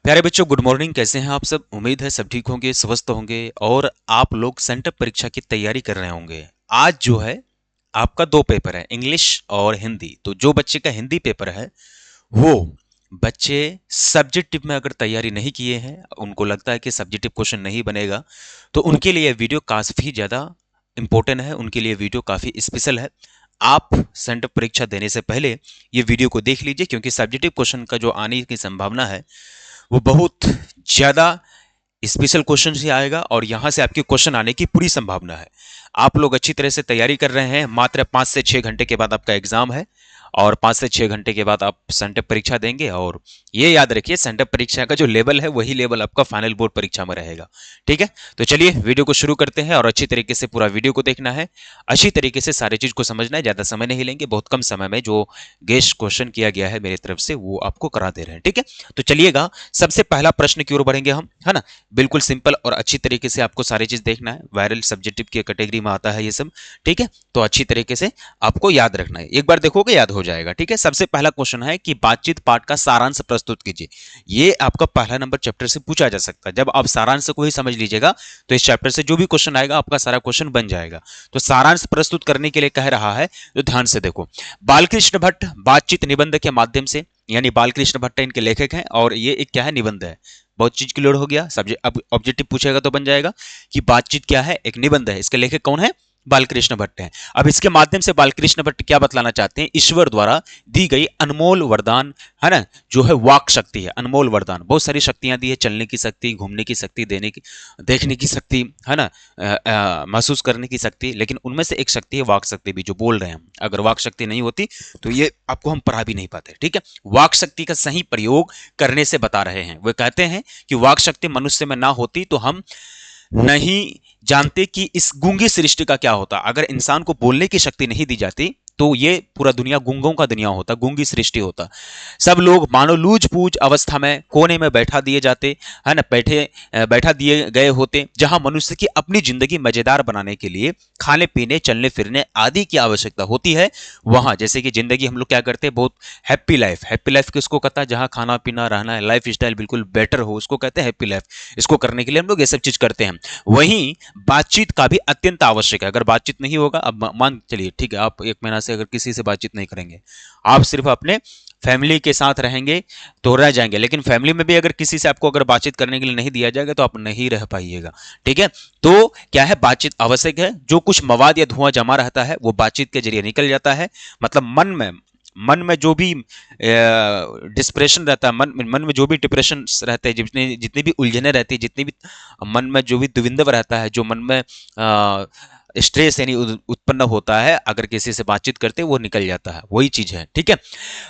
प्यारे बच्चों, good morning. कैसे हैं आप सब? उम्मीद है सब ठीक होंगे, स्वस्थ होंगे और आप लोग सेंटअप परीक्षा की तैयारी कर रहे होंगे। आज जो है आपका दो पेपर है, इंग्लिश और हिंदी। तो जो बच्चे का हिंदी पेपर है वो बच्चे सब्जेक्टिव में अगर तैयारी नहीं किए हैं, उनको लगता है कि सब्जेक्टिव क्वेश्चन नहीं बनेगा, तो उनके लिए वीडियो काफी ज्यादा इंपॉर्टेंट है, उनके लिए वीडियो काफी स्पेशल है। आप सेंटअप परीक्षा देने से पहले ये वीडियो को देख लीजिए, क्योंकि सब्जेक्टिव क्वेश्चन का जो आने की संभावना है वो बहुत ज्यादा स्पेशल क्वेश्चन से आएगा और यहां से आपके क्वेश्चन आने की पूरी संभावना है। आप लोग अच्छी तरह से तैयारी कर रहे हैं। मात्र 5 से 6 घंटे के बाद आपका एग्जाम है और 5 से 6 घंटे के बाद आप सेंटअप परीक्षा देंगे। और ये याद रखिए, सेंटअप परीक्षा का जो लेवल है वही लेवल आपका फाइनल बोर्ड परीक्षा में रहेगा। ठीक है, तो चलिए वीडियो को शुरू करते हैं और अच्छी तरीके से पूरा वीडियो को देखना है, अच्छी तरीके से सारी चीज को समझना है। ज्यादा समय नहीं लेंगे, बहुत कम समय में जो गेस्ट क्वेश्चन किया गया है मेरी तरफ से वो आपको करा दे रहे हैं। ठीक है, तो चलिएगा सबसे पहला प्रश्न की ओर बढ़ेंगे हम, है ना। बिल्कुल सिंपल और अच्छी तरीके से आपको सारी चीज देखना है। वायरल सब्जेक्टिव की कैटेगरी में आता है ये सब। ठीक है, तो अच्छी तरीके से आपको याद रखना है, एक बार देखोगे याद हो जाएगा। ठीक है, सबसे पहला क्वेश्चन है कि बातचीत पाठ का सारांश प्रस्तुत कीजिए। ये आपका पहला नंबर चैप्टर से पूछा जा सकता है। जब आप सारांश को ही समझ लीजिएगा तो इस चैप्टर से जो भी क्वेश्चन आएगा आपका सारा क्वेश्चन बन जाएगा। तो सारांश प्रस्तुत करने के लिए कह रहा है, तो ध्यान से देखो। बालकृष्ण भट्ट बातचीत निबंध के माध्यम से, यानी बालकृष्ण भट्ट इनके लेखक हैं और ये एक क्या है, निबंध है। बहुत चीज क्लियर हो गया। सब्जेक्ट अब ऑब्जेक्टिव पूछेगा तो बन जाएगा कि बातचीत क्या है, एक निबंध है। इसके लेखक कौन है? बालकृष्ण भट्ट है। अब इसके माध्यम से बालकृष्ण भट्ट क्या बतलाना चाहते हैं? ईश्वर द्वारा दी गई अनमोल वरदान, है ना, जो है वाक शक्ति है। अनमोल वरदान, बहुत सारी शक्तियां दी है, चलने की शक्ति, घूमने की शक्ति, देने की, देखने की शक्ति, है ना, महसूस करने की शक्ति। लेकिन उनमें से एक शक्ति है वाक शक्ति भी, जो बोल रहे हैं हम। अगर वाक शक्ति नहीं होती तो ये आपको हम पढ़ा भी नहीं पाते। ठीक है, वाक शक्ति का सही प्रयोग करने से बता रहे हैं। वे कहते हैं कि वाक शक्ति मनुष्य में ना होती तो हम नहीं जानते कि इस गूंगी सृष्टि का क्या होता। अगर इंसान को बोलने की शक्ति नहीं दी जाती तो ये पूरा दुनिया गूंगों का दुनिया होता, गूंगी सृष्टि होता। सब लोग मानो लूज पूज अवस्था में कोने में बैठा दिए जाते, है ना, बैठा दिए गए होते, जहां मनुष्य की अपनी जिंदगी मजेदार बनाने के लिए खाने पीने, चलने फिरने आदि की आवश्यकता होती है। वहां जैसे कि जिंदगी हम लोग क्या करते हैं, बहुत हैप्पी लाइफ। हैप्पी लाइफ किसको कहता है? जहां खाना पीना, रहना है, लाइफ स्टाइल बिल्कुल बेटर हो, उसको कहते हैं हैप्पी लाइफ। इसको करने के लिए हम लोग ये सब चीज करते हैं। वहीं बातचीत का भी अत्यंत आवश्यक है। अगर बातचीत नहीं होगा, अब मान चलिए ठीक है, आप 1 महीना से अगर किसी से बातचीत नहीं करेंगे, आप सिर्फ अपने फैमिली के साथ रहेंगे तो रह जाएंगे। लेकिन फैमिली में भी अगर किसी से आपको अगर बातचीत करने के लिए नहीं दिया जाएगा तो आप नहीं रह पाइएगा। ठीक है, तो क्या है, बातचीत आवश्यक है। जो कुछ मवाद या धुआं जमा रहता है वो बातचीत के जरिए निकल जाता है। मतलब मन में जो भी डिस्प्रेशन रहता है, मन में जो भी डिप्रेशन रहते हैं, जितनी जितनी भी उलझने रहती है, जितनी भी मन में जो भी द्विंदव रहता है, जो मन में स्ट्रेस यानी उत्पन्न होता है, अगर किसी से बातचीत करते वो निकल जाता है। वही चीज है। ठीक है,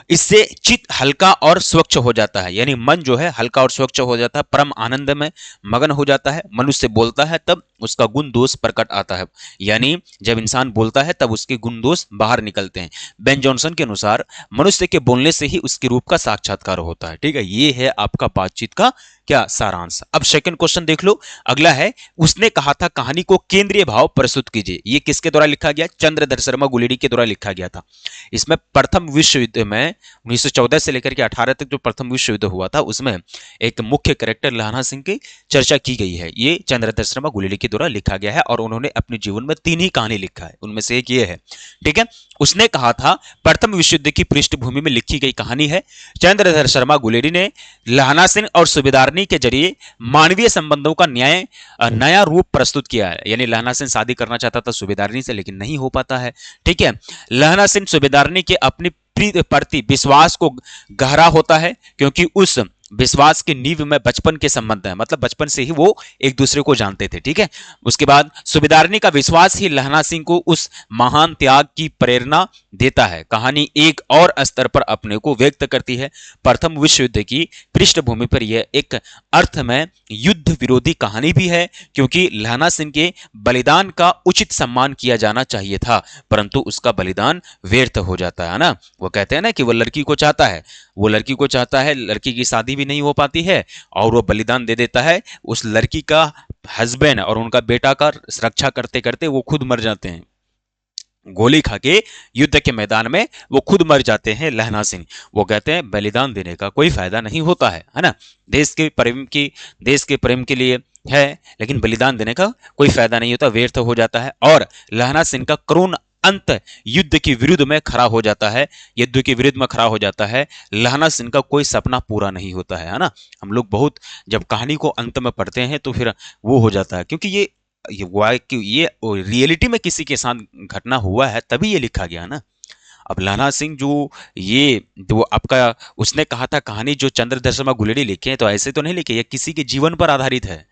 इससे चित्त हल्का और स्वच्छ हो जाता है, यानी मन जो है हल्का और स्वच्छ हो जाता है, परम आनंद में मगन हो जाता है। मनुष्य बोलता है तब उसका गुण दोष प्रकट आता है, यानी जब इंसान बोलता है तब उसके गुण दोष बाहर निकलते हैं। बेन जॉनसन के अनुसार मनुष्य के बोलने से ही उसके रूप का साक्षात्कार होता है। ठीक है, ये है आपका बातचीत का क्या सारांश। अब सेकंड क्वेश्चन देख लो। अगला है, उसने कहा था कहानी को केंद्रीय भाव प्रस्तुत कीजिए। ये किसके द्वारा लिखा गया? चंद्रधर शर्मा गुलेरी के द्वारा लिखा गया था। इसमें प्रथम विश्व युद्ध में 1914 से लेकर के 18 तक जो प्रथम विश्व युद्ध हुआ था उसमें एक मुख्य कैरेक्टर लहना सिंह की चर्चा की गई है। ये चंद्रधर शर्मा गुलेरी के द्वारा लिखा गया है और उन्होंने अपने जीवन में 3 ही कहानी लिखा है, उनमें से एक ये है। ठीक है, उसने कहा था प्रथम विश्व युद्ध की पृष्ठभूमि में लिखी गई कहानी है। चंद्रधर शर्मा गुलेरी ने लहना सिंह और सुबेदारनी के जरिए मानवीय संबंधों का नया रूप प्रस्तुत किया है। यानी लहना सिंह शादी करना चाहता था सुबेदारनी से, लेकिन नहीं हो पाता है। ठीक है, लहना सिंह सुबेदारनी के अपनी प्रति विश्वास को गहरा होता है, क्योंकि उस विश्वास की नींव में बचपन के संबंध है, मतलब बचपन से ही वो एक दूसरे को जानते थे। ठीक है, उसके बाद सुबेदारनी का विश्वास ही लहना सिंह को उस महान त्याग की प्रेरणा देता है। कहानी एक और स्तर पर अपने को व्यक्त करती है। प्रथम विश्व युद्ध की पृष्ठभूमि पर यह एक अर्थ में युद्ध विरोधी कहानी भी है, क्योंकि लहना सिंह के बलिदान का उचित सम्मान किया जाना चाहिए था, परंतु उसका बलिदान व्यर्थ हो जाता है ना। वो कहते हैं ना कि वो लड़की को चाहता है, लड़की की शादी भी नहीं हो पाती है और वो बलिदान दे देता है। उस लड़की का हस्बैंड और उनका बेटा का रक्षा करते करते वो खुद मर जाते हैं। गोली खा के युद्ध के मैदान में वो खुद मर जाते हैं लहना सिंह। वो कहते हैं बलिदान देने का कोई फायदा नहीं होता है ना। देश के प्रेम के लिए है, लेकिन बलिदान देने का कोई फायदा नहीं होता, व्यर्थ हो जाता है। और लहना सिंह का करुण अंत युद्ध के विरुद्ध में खड़ा हो जाता है, युद्ध के विरुद्ध में खड़ा हो जाता है। लहना सिंह का कोई सपना पूरा नहीं होता है ना। हम लोग बहुत जब कहानी को अंत में पढ़ते हैं तो फिर वो हो जाता है, क्योंकि ये रियलिटी में किसी के साथ घटना हुआ है तभी ये लिखा गया ना। अब लहना सिंह जो आपका उसने कहा था कहानी जो चंद्रधर शर्मा गुलेरी लिखे हैं, तो ऐसे तो नहीं लिखे, ये किसी के जीवन पर आधारित है,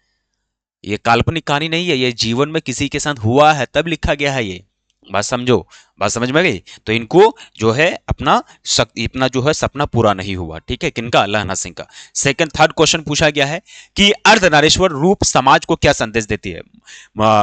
ये काल्पनिक कहानी नहीं है, ये जीवन में किसी के साथ हुआ है तब लिखा गया है ये। बात समझो, बात समझ में गई। तो इनको जो है अपना जो है सपना पूरा नहीं हुआ, ठीक है, किनका, लहना सिंह का। सेकंड थर्ड क्वेश्चन पूछा गया है कि अर्धनारीश्वर रूप समाज को क्या संदेश देती है।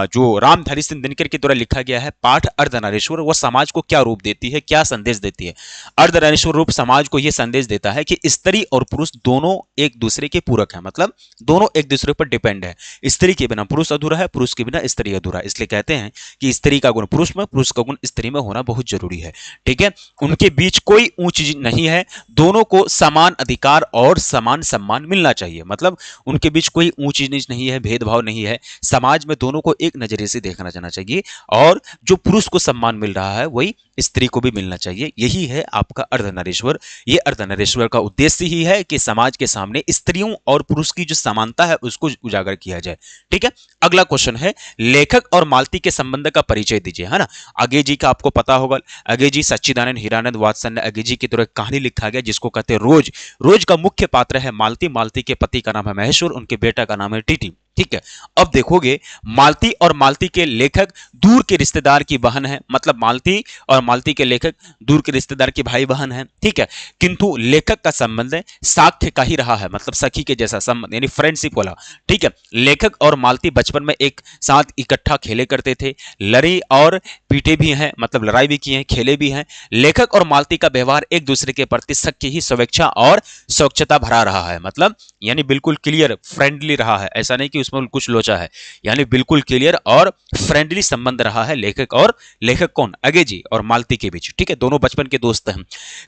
जो रामधारी सिंह दिनकर के द्वारा लिखा गया है पाठ अर्धनारीश्वर, वो समाज को क्या रूप देती है, क्या संदेश देती है। अर्धनारीश्वर रूप समाज को यह संदेश देता है कि स्त्री और पुरुष दोनों एक दूसरे के पूरक है, मतलब दोनों एक दूसरे पर डिपेंड है। स्त्री के बिना पुरुष अधूरा है, पुरुष के बिना स्त्री अधूरा है। इसलिए कहते हैं कि स्त्री का गुण पुरुष में, पुरुष का गुण स्त्री में होना बहुत जरूरी है, ठीक है। उनके बीच कोई ऊंच नीच नहीं है, दोनों को समान अधिकार और समान सम्मान मिलना चाहिए। मतलब उनके बीच कोई ऊंच नीच नहीं है, भेदभाव नहीं है, समाज में दोनों को एक नजरिए से देखना जाना चाहिए। और जो पुरुष को सम्मान मिल रहा है वही स्त्री को भी मिलना चाहिए। यही है आपका अर्धनारीश्वर। ये अर्धनारीश्वर का उद्देश्य ही है कि समाज के सामने स्त्रियों और पुरुष की जो समानता है उसको उजागर किया जाए, ठीक है। अगला क्वेश्चन है लेखक और मालती के संबंध का परिचय दीजिए, है ना। अगे जी का आपको पता होगा, अगे जी सच्चिदानंद हीरानंद वात्सल्य अगे जी की तरह कहानी लिखा गया जिसको कहते हैं रोज। रोज का मुख्य पात्र है मालती, मालती के पति का नाम है महेश्वर, उनके बेटा का नाम है टीटी, ठीक है। अब देखोगे मालती और मालती के लेखक दूर के रिश्तेदार की बहन है, मतलब मालती और मालती के लेखक दूर के रिश्तेदार की भाई बहन है, ठीक है। किंतु लेखक का संबंध साख्य का ही रहा है, मतलब सखी के जैसा संबंध, यानी फ्रेंडशिप वाला, ठीक है। लेखक और मालती बचपन में एक साथ इकट्ठा खेले करते थे, लड़ी और पीटे भी हैं, मतलब लड़ाई भी की है, खेले भी हैं। लेखक और मालती का व्यवहार एक दूसरे के प्रति सख्य ही स्वेच्छा और स्वच्छता भरा रहा है, मतलब यानी बिल्कुल क्लियर फ्रेंडली रहा है, ऐसा नहीं कि उसमें कुछ लोचा है, यानी बिल्कुल क्लियर और फ्रेंडली संबंध रहा है लेखक कौन, अगे जी और मालती के बीच, ठीक है। दोनों बचपन के दोस्त हैं।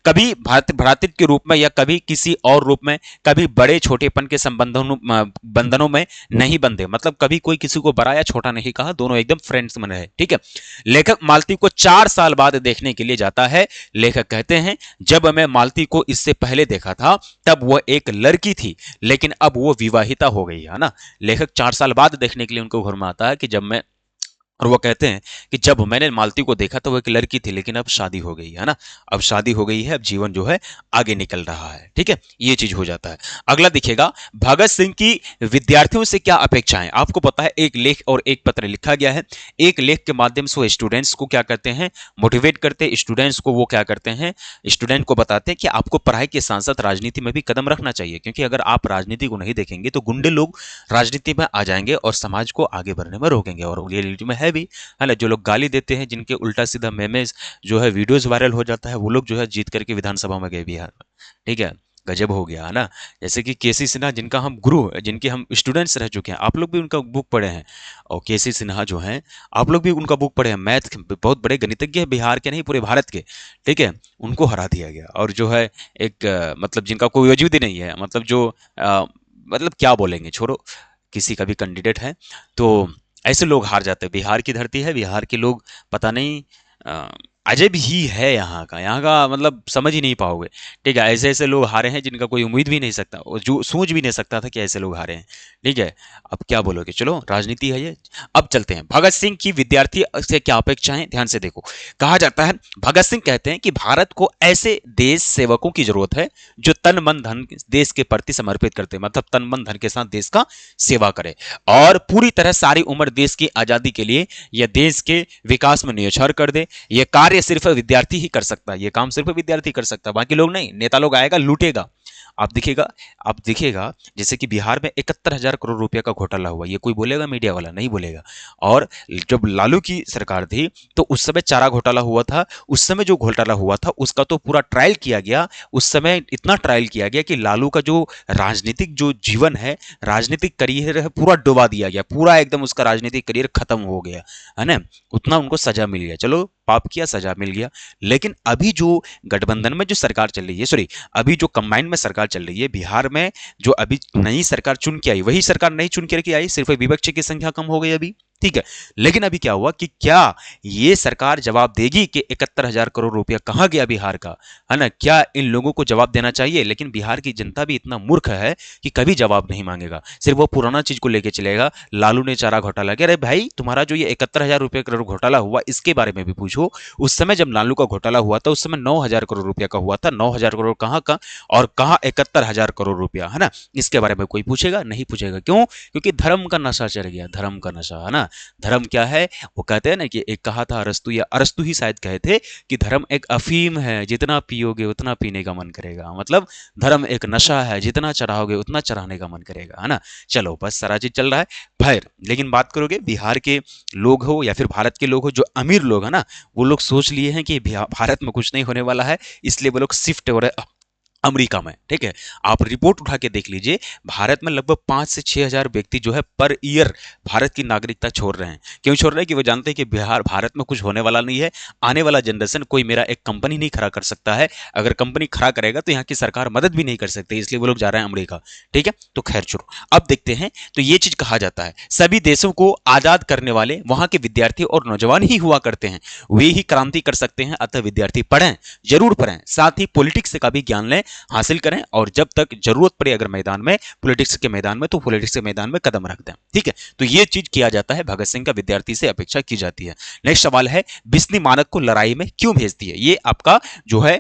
कभी भ्रातृत्व के रूप में या कभी किसी और रूप में, कभी बड़े छोटेपन के बंधनों में नहीं बंधे, मतलब कभी कोई किसी को बड़ा या छोटा नहीं कहा, दोनों एकदम फ्रेंड्स बने रहे, ठीक है। लेखक मालती को 4 साल बाद देखने के लिए जाता है। लेखक कहते हैं जब मैं मालती को इससे पहले देखा था तब वह एक लड़की थी, लेकिन अब वो विवाहिता हो गई है ना। लेखक 4 साल बाद देखने के लिए उनको घर में आता है कि और वो कहते हैं कि जब मैंने मालती को देखा तो वो एक लड़की थी, लेकिन अब शादी हो गई है ना, अब शादी हो गई है, अब जीवन जो है आगे निकल रहा है, ठीक है। ये चीज हो जाता है। अगला दिखेगा भगत सिंह की विद्यार्थियों से क्या अपेक्षाएं। आपको पता है एक लेख और एक पत्र लिखा गया है। एक लेख के माध्यम से वो स्टूडेंट्स को क्या करते हैं, मोटिवेट करते हैं। स्टूडेंट्स को वो क्या करते हैं, स्टूडेंट को बताते हैं कि आपको पढ़ाई के साथ साथ राजनीति में भी कदम रखना चाहिए, क्योंकि अगर आप राजनीति को नहीं देखेंगे तो गुंडे लोग राजनीति में आ जाएंगे और समाज को आगे बढ़ने में रोकेंगे। और रियलिटी में है भी, है ना, जो लोग गाली देते हैं, जिनके उल्टा सीधा मेमेज जो है वीडियोस वायरल हो जाता है, वो लोग जो है जीत करके विधानसभा में गए बिहार में, ठीक है। गजब हो गया है ना। जैसे कि केसी सिन्हा, जिनका हम गुरु, जिनके हम स्टूडेंट्स रह चुके हैं, आप लोग भी उनका बुक पढ़े हैं। और केसी सिन्हा जो हैं, आप लोग भी उनका बुक पढ़े हैं। मैथ बहुत बड़े गणितज्ञ है, बिहार के नहीं पूरे भारत के, ठीक है। उनको हरा दिया गया। और जो है एक मतलब जिनका कोई वजूद ही नहीं है, मतलब जो मतलब क्या बोलेंगे, छोड़ो, किसी का भी कैंडिडेट है तो ऐसे लोग हार जाते हैं। बिहार की धरती है, बिहार के लोग पता नहीं अजब ही है यहाँ का मतलब समझ ही नहीं पाओगे, ठीक है। ऐसे ऐसे लोग हारे हैं जिनका कोई उम्मीद भी नहीं सकता, और जो सोच भी नहीं सकता था कि ऐसे लोग हारे हैं, ठीक है। अब क्या बोलोगे, चलो राजनीति है ये। अब चलते हैं भगत सिंह की विद्यार्थी से क्या अपेक्षाएं, ध्यान से देखो। कहा जाता है भगत सिंह कहते हैं कि भारत को ऐसे देश सेवकों की जरूरत है जो तन मन धन देश के प्रति समर्पित करते हैं, मतलब तन मन धन के साथ देश का सेवा करे और पूरी तरह सारी उम्र देश की आजादी के लिए या देश के विकास में न्योछावर कर दे। यह कार्य सिर्फ विद्यार्थी ही कर सकता है, यह काम सिर्फ विद्यार्थी कर सकता है, बाकी लोग नहीं। नेता लोग आएगा लूटेगा। आप दिखेगा जैसे कि बिहार में 71,000 करोड़ रुपए का घोटाला हुआ, ये कोई बोलेगा, मीडिया वाला नहीं बोलेगा। और जब लालू की सरकार थी तो उस समय चारा घोटाला हुआ था। उस समय जो घोटाला हुआ था उसका तो पूरा ट्रायल किया गया। उस समय इतना ट्रायल किया गया कि लालू का जो राजनीतिक जो जीवन है, राजनीतिक करियर है, पूरा डुबा दिया गया, पूरा एकदम उसका राजनीतिक करियर खत्म हो गया, है ना। उतना उनको सजा मिल गया। चलो पाप किया, सजा मिल गया। लेकिन अभी जो गठबंधन में जो सरकार चल रही है, सॉरी, अभी जो कंबाइन में सरकार चल रही है बिहार में, जो अभी नई सरकार चुन के आई, वही सरकार नहीं चुन के आई, सिर्फ विपक्ष की संख्या कम हो गई अभी, ठीक है। लेकिन अभी क्या हुआ कि क्या ये सरकार जवाब देगी कि 71,000 करोड़ रुपया कहां गया बिहार का, है ना? क्या इन लोगों को जवाब देना चाहिए? लेकिन बिहार की जनता भी इतना मूर्ख है कि कभी जवाब नहीं मांगेगा, सिर्फ वो पुराना चीज को लेके चलेगा। लालू ने चारा घोटाला किया, अरे भाई तुम्हारा जो ये 71,000 करोड़ घोटाला हुआ इसके बारे में भी पूछो। उस समय जब लालू का घोटाला हुआ था उस समय 9,000 करोड़ रुपया का हुआ था, 9,000 करोड़ कहाँ का और कहाँ 71,000 करोड़ रुपया, है ना? इसके बारे में कोई पूछेगा नहीं? पूछेगा क्यों? क्योंकि धर्म का नशा चढ़ गया, धर्म का नशा, है ना? धर्म क्या है? वो कहते हैं ना कि एक कहा था अरस्तु, या अरस्तु ही शायद कहे थे कि धर्म एक अफीम है, जितना पियोगे उतना पीने का मन करेगा। मतलब धर्म एक नशा है, जितना चढ़ाओगे उतना चढ़ाने का मन करेगा, है ना? चलो बस सारा चीज चल रहा है भैर। लेकिन बात करोगे बिहार के लोग हो या फिर भारत के लोग हो, जो अमीर लोग है ना, वो लोग सोच लिए हैं कि भारत में कुछ नहीं होने वाला है, इसलिए वो लोग शिफ्ट हो रहे अमेरिका में, ठीक है। आप रिपोर्ट उठा के देख लीजिए, भारत में लगभग 5 से 6 हजार व्यक्ति जो है पर ईयर भारत की नागरिकता छोड़ रहे हैं। क्यों छोड़ रहे हैं? कि वो जानते हैं कि बिहार भारत में कुछ होने वाला नहीं है, आने वाला जनरेशन कोई मेरा एक कंपनी नहीं खड़ा कर सकता है, अगर कंपनी खड़ा करेगा तो यहाँ की सरकार मदद भी नहीं कर सकती, इसलिए वो लोग जा रहे हैं अमेरिका, ठीक है। तो खैर छोड़ो, अब देखते हैं। तो ये चीज कहा जाता है सभी देशों को आजाद करने वाले वहां के विद्यार्थी और नौजवान ही हुआ करते हैं, वे ही क्रांति कर सकते हैं। अतः विद्यार्थी पढ़ें, जरूर पढ़ें, साथ ही पॉलिटिक्स का भी ज्ञान लें, हासिल करें, और जब तक जरूरत पड़े अगर मैदान में, पॉलिटिक्स के मैदान में, तो पॉलिटिक्स के मैदान में कदम रख दें, ठीक है। तो ये चीज किया जाता है, भगत सिंह का विद्यार्थी से अपेक्षा की जाती है। नेक्स्ट सवाल है, बिस्नी मानक को लड़ाई में क्यों भेजती है? ये आपका जो है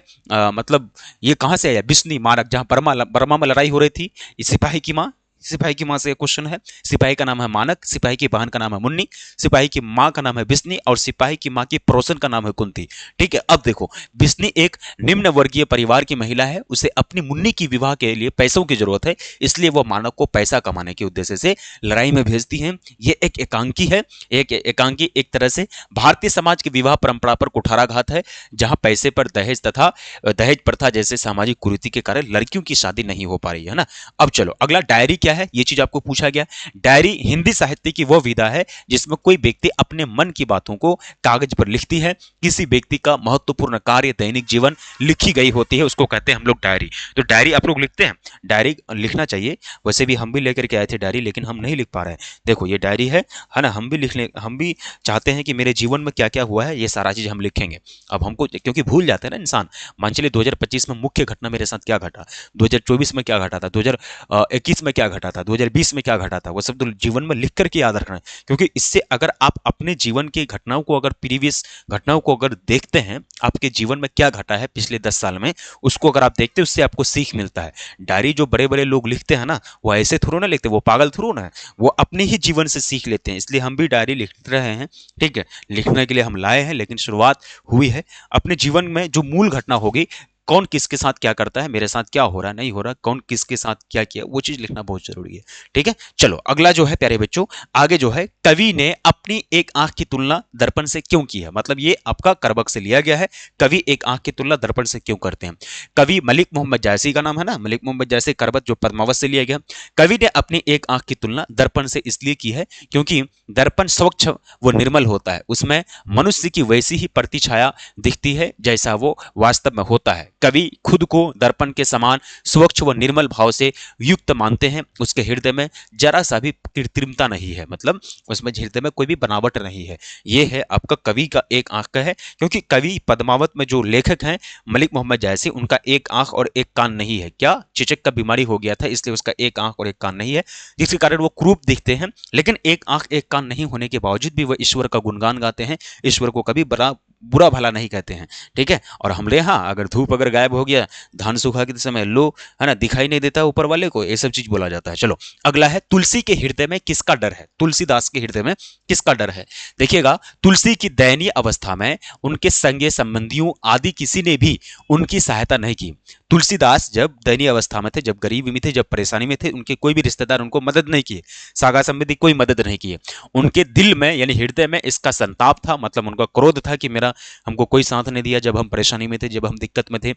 मतलब ये कहां से आया बिस्नी मानक? जहां बर्मा में लड़ाई हो रही थी, सिपाही की मां, सिपाही की मां से क्वेश्चन है। सिपाही का नाम है मानक, सिपाही की बहन का नाम है मुन्नी, सिपाही की मां का नाम है बिस्नी, और सिपाही की मां की पड़ोसन का नाम है कुंती, ठीक है। अब देखो, बिस्नी एक निम्न वर्गीय परिवार की महिला है, उसे अपनी मुन्नी की विवाह के लिए पैसों की जरूरत है, इसलिए वह मानक को पैसा कमाने के उद्देश्य से लड़ाई में भेजती है। ये एक एकांकी है, एक एकांकी एक तरह से भारतीय समाज की विवाह परंपरा पर कुठाराघात है, जहां पैसे पर दहेज तथा दहेज प्रथा जैसे सामाजिक कुरीति के कारण लड़कियों की शादी नहीं हो पा रही है ना। अब चलो अगला, डायरी क्या है? ये चीज आपको पूछा गया। डायरी हिंदी साहित्य की वह विधा है जिसमें कोई व्यक्ति अपने मन की बातों को कागज पर लिखती है। किसी व्यक्ति का महत्वपूर्ण कार्य, दैनिक जीवन लिखी गई होती है, उसको कहते हैं हम लोग डायरी। तो डायरी आप लोग लिखते हैं? डायरी लिखना चाहिए, वैसे भी हम भी लेकर के आए थे डायरी, लेकिन हम नहीं लिख पा रहे हैं। देखो ये डायरी है ना, हम भी लिखने, हम भी चाहते हैं कि मेरे जीवन में क्या क्या हुआ है ये सारा चीज हम लिखेंगे। अब हमको क्योंकि भूल जाते हैं ना इंसान, मान चलिए 2025 में मुख्य घटना मेरे साथ क्या घटा, 2024 में क्या घटा था, 2021 में क्या घटा था, 2020 में क्या घटा था, वो सब तो जीवन में लिख करके याद रखना है। क्योंकि इससे अगर आप अपने जीवन की घटनाओं को, अगर प्रीवियस घटनाओं को अगर देखते हैं, आपके जीवन में क्या घटा है पिछले 10 साल में, उसको अगर आप देखते हैं, उससे आपको सीख मिलता है। डायरी जो बड़े बड़े लोग लिखते हैं ना, वो ऐसे थोड़ा ना लिखते, वो पागल थोड़ा ना है, वो अपने ही जीवन से सीख लेते हैं। इसलिए हम भी डायरी लिख रहे हैं, ठीक है, लिखने के लिए हम लाए हैं, लेकिन शुरुआत हुई है। अपने जीवन में जो मूल घटना होगी, कौन किसके साथ क्या करता है, मेरे साथ क्या हो रहा नहीं हो रहा, कौन किसके साथ क्या किया, वो चीज लिखना बहुत जरूरी है, ठीक है। चलो अगला जो है प्यारे बच्चों, आगे जो है, कवि ने अपनी एक आंख की तुलना दर्पण से क्यों की है? मतलब ये आपका करबक से लिया गया है, कवि एक आंख की तुलना दर्पण से क्यों करते हैं? कवि मलिक मोहम्मद जायसी का नाम है ना, मलिक मोहम्मद जायसी, करबत जो पद्मावत से लिया गया। कवि ने अपनी एक आंख की तुलना दर्पण से इसलिए की है क्योंकि दर्पण स्वच्छ व निर्मल होता है, उसमें मनुष्य की वैसी ही प्रतिछाया दिखती है जैसा वो वास्तव में होता है। कवि खुद को दर्पण के समान स्वच्छ व निर्मल भाव से युक्त मानते हैं, उसके हृदय में जरा सा भी कृत्रिमता नहीं है, मतलब उसमें हृदय में कोई भी बनावट नहीं है। ये है आपका कवि का एक आंख का है, क्योंकि कवि पद्मावत में जो लेखक हैं मलिक मोहम्मद जायसी, उनका एक आंख और एक कान नहीं है। क्या चेचक का बीमारी हो गया था, इसलिए उसका एक आंख और एक कान नहीं है, जिसके कारण वो क्रूप दिखते हैं। लेकिन एक आंख एक कान नहीं होने के बावजूद भी वह ईश्वर का गुणगान गाते हैं, ईश्वर को कभी बुरा भला नहीं कहते हैं, ठीक है। और हमले, हाँ, अगर धूप अगर गायब हो गया, धान सूखा के समय लो, है ना, दिखाई नहीं देता ऊपर वाले को, ये सब चीज बोला जाता है। चलो अगला है, तुलसी के हृदय में किसका डर है? तुलसीदास के हृदय में किसका डर है? देखिएगा, तुलसी की दयनीय अवस्था में उनके संगे संबंधियों आदि किसी ने भी उनकी सहायता नहीं की। तुलसीदास जब दयनीय अवस्था में थे, जब गरीबी में थे, जब परेशानी में थे, उनके कोई भी रिश्तेदार उनको मदद नहीं किए, सागा संबंधी कोई मदद नहीं किए। उनके दिल में यानी हृदय में इसका संताप था, मतलब उनका क्रोध था कि मेरा हमको कोई साथ नहीं दिया जब हम परेशानी में थे, जब हम दिक्कत में थे,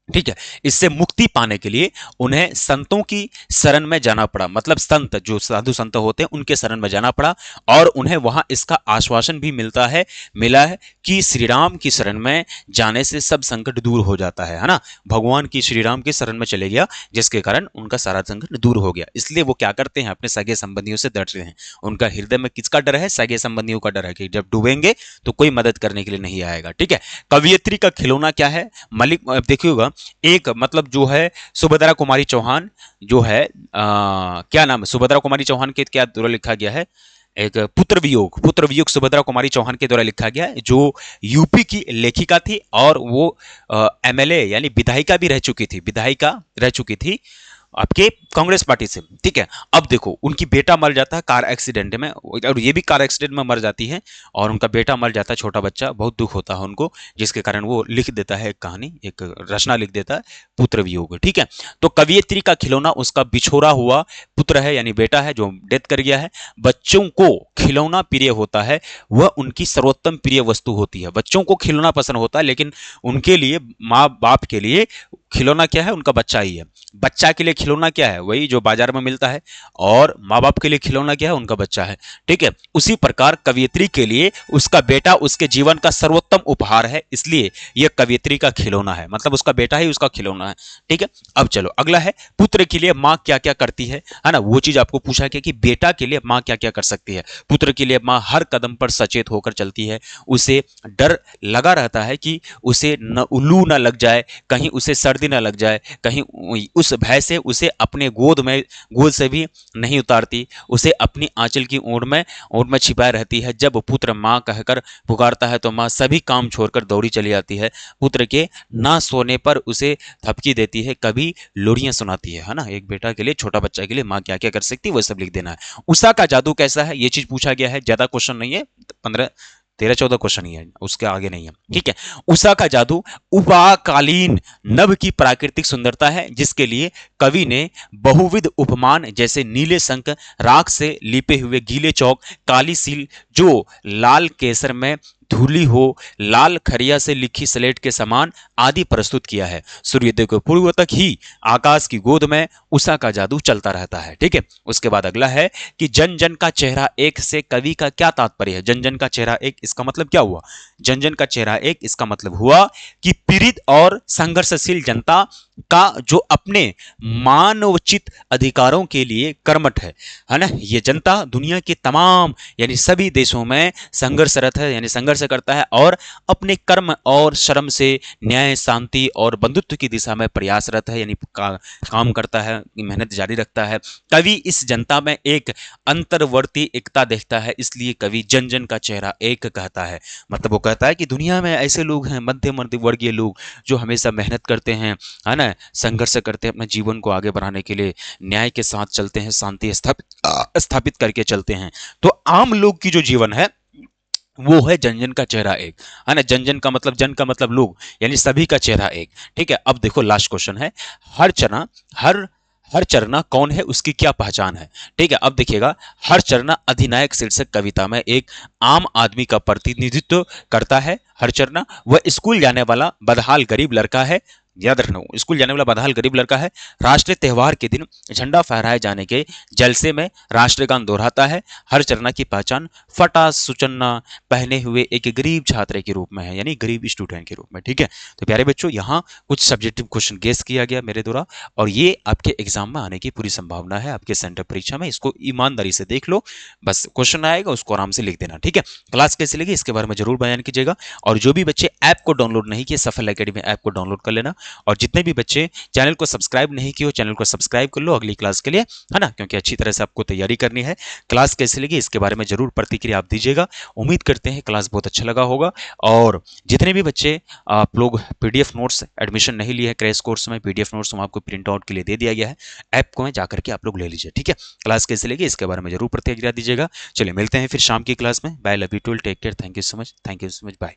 ठीक है। इससे मुक्ति पाने के लिए उन्हें संतों की शरण में जाना पड़ा, मतलब संत जो साधु संत होते हैं उनके शरण में जाना पड़ा, और उन्हें वहां इसका आश्वासन भी मिला है कि श्री राम की शरण में जाने से सब संकट दूर हो जाता है ना। भगवान की श्री राम की शरण में चले गया, जिसके कारण उनका सारा संकट दूर हो गया। इसलिए वो क्या करते हैं, अपने सगे संबंधियों से डरते हैं। उनका हृदय में किसका डर है, सगे संबंधियों का डर है कि जब डूबेंगे तो कोई मदद करने के लिए नहीं आएगा। ठीक है। कवियत्री का खिलौना क्या है, मलिक देखिएगा, एक मतलब जो है सुभद्रा कुमारी चौहान जो है क्या नाम है, सुभद्रा कुमारी चौहान के क्या द्वारा लिखा गया है, एक पुत्र वियोग सुभद्रा कुमारी चौहान के द्वारा लिखा गया है, जो यूपी की लेखिका थी और वो एमएलए यानी विधायिका रह चुकी थी आपके कांग्रेस पार्टी से। ठीक है। अब देखो उनकी बेटा मर जाता है कार एक्सीडेंट में, और ये भी कार एक्सीडेंट में मर जाती है, और उनका बेटा मर जाता है, छोटा बच्चा, बहुत दुख होता है उनको, जिसके कारण वो लिख देता है एक कहानी, एक रचना लिख देता है, पुत्र वियोग। ठीक है। तो कवियत्री का खिलौना उसका बिछोरा हुआ पुत्र है, यानी बेटा है जो डेथ कर गया है। बच्चों को खिलौना प्रिय होता है, वह उनकी सर्वोत्तम प्रिय वस्तु होती है। बच्चों को खिलौना पसंद होता है, लेकिन उनके लिए, माँ बाप के लिए खिलौना क्या है, उनका बच्चा ही है। बच्चा के लिए खिलौना क्या है, वही जो बाजार में मिलता है, और माँ बाप के लिए खिलौना क्या है, उनका बच्चा है। ठीक है। उसी प्रकार कवियत्री के लिए उसका बेटा उसके जीवन का सर्वोत्तम उपहार है, इसलिए यह कवियत्री का खिलौना है, मतलब उसका बेटा ही उसका खिलौना है। ठीक है। अब चलो अगला है, पुत्र के लिए माँ क्या क्या करती है ना। वो चीज आपको पूछा गया कि बेटा के लिए माँ क्या क्या कर सकती है। पुत्र के लिए माँ हर कदम पर सचेत होकर चलती है, उसे डर लगा रहता है कि उसे न लू न लग जाए, कहीं उसे सर्दी न लग जाए, कहीं उस भय से उसे अपने गोद से भी नहीं उतारती, उसे अपनी आंचल की ओर में छिपाए रहती है। जब पुत्र माँ कहकर पुकारता है तो माँ सभी काम छोड़कर दौड़ी चली आती है। पुत्र के ना सोने पर उसे थपकी देती है, कभी लोरियां सुनाती है ना। एक बेटा के लिए, छोटा बच्चा के लिए माँ क्या क्या कर सकती है वो सब लिख देना है। उषा का जादू कैसा है, ये चीज पूछा गया है, ज्यादा क्वेश्चन नहीं है, 13-14 क्वेश्चन ही है, उसके आगे नहीं है। ठीक है। उषा का जादू उपाकालीन नभ की प्राकृतिक सुंदरता है, जिसके लिए कवि ने बहुविध उपमान जैसे नीले शंख, राख से लिपे हुए गीले चौक, काली सील जो लाल केसर में धूली हो, लाल खरिया से लिखी स्लेट के समान आदि प्रस्तुत किया है। सूर्योदय के पूर्व तक ही आकाश की गोद में उषा का जादू चलता रहता है। ठीक है। उसके बाद अगला है कि जन जन का चेहरा एक से कवि का क्या तात्पर्य है। जन जन का चेहरा एक, इसका मतलब क्या हुआ, जन जन का चेहरा एक, इसका मतलब हुआ कि पीड़ित और संघर्षशील जनता का जो अपने मानवोचित अधिकारों के लिए कर्मठ है ना। ये जनता दुनिया के तमाम यानी सभी देशों में संघर्षरत है, यानी संघर्ष करता है, और अपने कर्म और श्रम से न्याय, शांति और बंधुत्व की दिशा में प्रयासरत है, यानी काम करता है, मेहनत जारी रखता है। कवि इस जनता में एक अंतर्वर्ती एकता देखता है, इसलिए कवि जन जन का चेहरा एक कहता है। मतलब वो कहता है कि दुनिया में ऐसे लोग हैं, मध्यम वर्गीय लोग, जो हमेशा मेहनत करते हैं, है ना, संघर्ष करते हैं, अपने जीवन को आगे बढ़ाने के लिए न्याय के साथ चलते हैं, शांति स्थापित करके चलते हैं। तो आम लोग की जो जीवन है वो है जन जन का चेहरा एक, है ना। जन जन का मतलब, जन का मतलब लोग, यानी सभी का चेहरा एक। ठीक है। अब देखो लास्ट क्वेश्चन है, हर चरना कौन है, उसकी क्या पहचान है। ठीक है। अब देखिएगा, हर चरना अधिनायक शीर्षक कविता में एक आम आदमी का प्रतिनिधित्व करता है। हर चरना वह स्कूल जाने वाला बदहाल गरीब लड़का है, याद रखना, स्कूल जाने वाला बदहाल गरीब लड़का है। राष्ट्रीय त्योहार के दिन झंडा फहराए जाने के जलसे में राष्ट्रगान दोहराता है। हर चरना की पहचान फटा सुचन्ना पहने हुए एक गरीब छात्र के रूप में है, यानी गरीब स्टूडेंट के रूप में। ठीक है। तो प्यारे बच्चों, यहाँ कुछ सब्जेक्टिव क्वेश्चन गेस किया गया मेरे द्वारा, और ये आपके एग्जाम में आने की पूरी संभावना है, आपके सेंटर परीक्षा में। इसको ईमानदारी से देख लो, बस क्वेश्चन आएगा उसको आराम से लिख देना। ठीक है। क्लास कैसे लगी इसके बारे में जरूर बयान कीजिएगा, और जो भी बच्चे ऐप को डाउनलोड नहीं किए, सफल एकेडमी ऐप को डाउनलोड कर लेना, और जितने भी बच्चे चैनल को सब्सक्राइब नहीं किए हो, चैनल को सब्सक्राइब कर लो अगली क्लास के लिए, है ना, क्योंकि अच्छी तरह से आपको तैयारी करनी है। क्लास कैसे लगी इसके बारे में जरूर प्रतिक्रिया आप दीजिएगा। उम्मीद करते हैं क्लास बहुत अच्छा लगा होगा, और जितने भी बच्चे आप लोग पीडीएफ नोट्स एडमिशन नहीं लिए है क्रैश कोर्स में, पीडीएफ नोट्स हम आपको प्रिंट आउट के लिए दे दिया गया है, ऐप को जाकर के आप लोग ले लीजिए। ठीक है। क्लास कैसे लगी इसके बारे में जरूर प्रतिक्रिया दीजिएगा। चलिए मिलते हैं फिर शाम की क्लास में। Bye, love you too, take care, thank you so much, bye.